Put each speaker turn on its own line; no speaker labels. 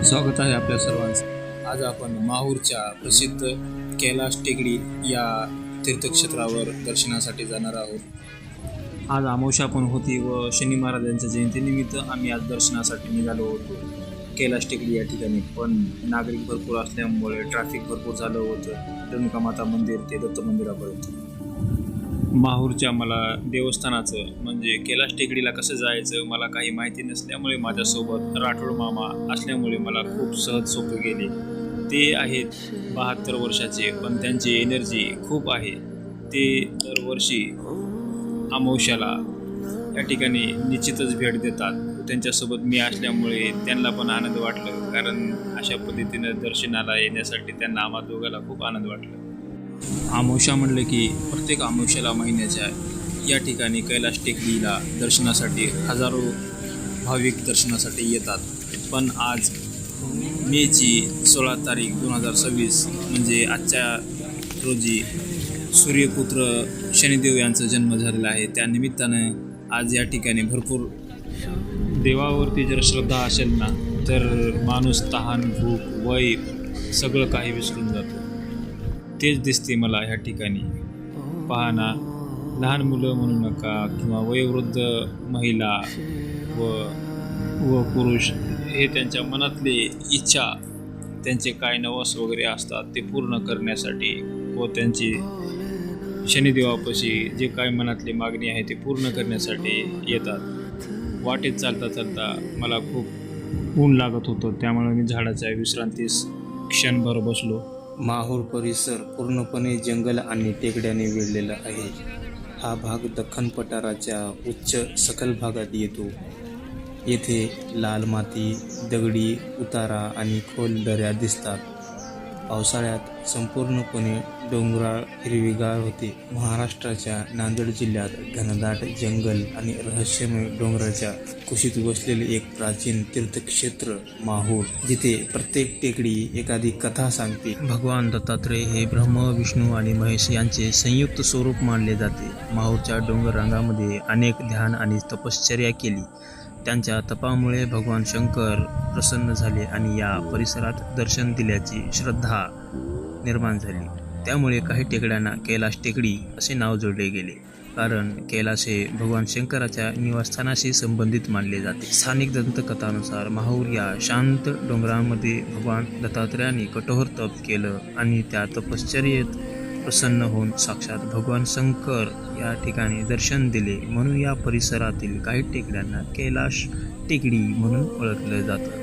स्वागत आहे आपल्या सर्वांचं। आज आपण माहूरच्या प्रसिद्ध कैलास टेकडी या तीर्थक्षेत्रावर दर्शनासाठी जाणार आहोत। आज अमावस्या पण होती व शनी महाराजांच्या जयंतीनिमित्त आम्ही आज दर्शनासाठी निघालो होतो कैलास टेकडी या ठिकाणी। पण नागरिक भरपूर असल्यामुळे ट्रॅफिक भरपूर झालं होतं रेणुका माता मंदिर ते दत्त मंदिरापर्यंत। माहूरच्या मला देवस्थानाचं म्हणजे कैलास टेकडीला कसं जायचं मला काही माहिती नसल्यामुळे माझ्यासोबत राठोड मामा असल्यामुळे मला खूप सहज सोपे गेले। ते आहेत 72 वर्षाचे पण त्यांची एनर्जी खूप आहे। ते दरवर्षी अमावस्याला या ठिकाणी निश्चितच भेट देतात। त्यांच्यासोबत मी असल्यामुळे त्यांना पण आनंद वाटला, कारण अशा पद्धतीनं दर्शनाला येण्यासाठी त्यांना आम्हा दोघांना खूप आनंद वाटला। अमावस्या म्हणलं की प्रत्येक अमावस्याला महिन्याच्या या ठिकाणी कैलास टेकडीला दर्शनासाठी हजारो भाविक दर्शनासाठी येतात। पण आज मेची 16 तारीख 2026 म्हणजे आजच्या रोजी सूर्यपुत्र शनिदेव यांचा जन्म झालेला आहे। त्यानिमित्तानं आज या ठिकाणी भरपूर देवावरती जर श्रद्धा असेल ना तर माणूस तहान भूक वय सगळं काही विसरून जातो। तेच दिसते मला ह्या ठिकाणी। पाहना, लहान मुलं म्हणू नका किंवा वयोवृद्ध महिला व पुरुष हे त्यांच्या मनातले इच्छा, त्यांचे काय नवस वगैरे असतात ते पूर्ण करण्यासाठी व त्यांची शनिदेवापाशी जे काय मनातली मागणी आहे ते पूर्ण करण्यासाठी येतात। वाटेत चालता चालता मला खूप ऊन लागत होतं, त्यामुळे मी झाडाच्या विश्रांतीस क्षणभर बसलो।
माहूर परिसर पूर्णपणे जंगल आणि टेकड्याने वेढलेला आहे। हा भाग दख्खन पठाराच्या उच्च सखल भागात येतो। येथे लाल माती, दगडी उतारा आणि खोल दऱ्या दिसतात। पावसाळ्यात संपूर्णपणे डोंगराळ हिरवीगार होते। महाराष्ट्राच्या नांदेड जिल्ह्यात घनदाट जंगल आणि रहस्यमय डोंगराच्या कुशीत वसलेले एक प्राचीन तीर्थक्षेत्र माहूर, जिथे प्रत्येक टेकडी एखादी कथा सांगते। भगवान दत्तात्रेय हे ब्रह्म, विष्णू आणि महेश यांचे संयुक्त स्वरूप मानले जाते। माहूरच्या डोंगर रांगामध्ये अनेक ध्यान आणि तपश्चर्या केली। त्यांच्या तपामुळे भगवान शंकर प्रसन्न झाले आणि या परिसरात दर्शन दिल्याची श्रद्धा निर्माण झाली। त्यामुळे काही टेकड्यांना कैलास टेकडी असे नाव जोडले गेले, कारण कैलास हे भगवान शंकराच्या निवासस्थानाशी संबंधित मानले जाते। स्थानिक दंतकथानुसार माहूर या शांत डोंगरांमध्ये भगवान दत्तात्रेयांनी कठोर तप केलं आणि त्या तपश्चर्येत प्रसन्न होऊन साक्षात भगवान शंकर या ठिकाणी दर्शन दिले, म्हणून या परिसरातील काही टेकड्यांना कैलास टेकडी म्हणून ओळखलं जातं।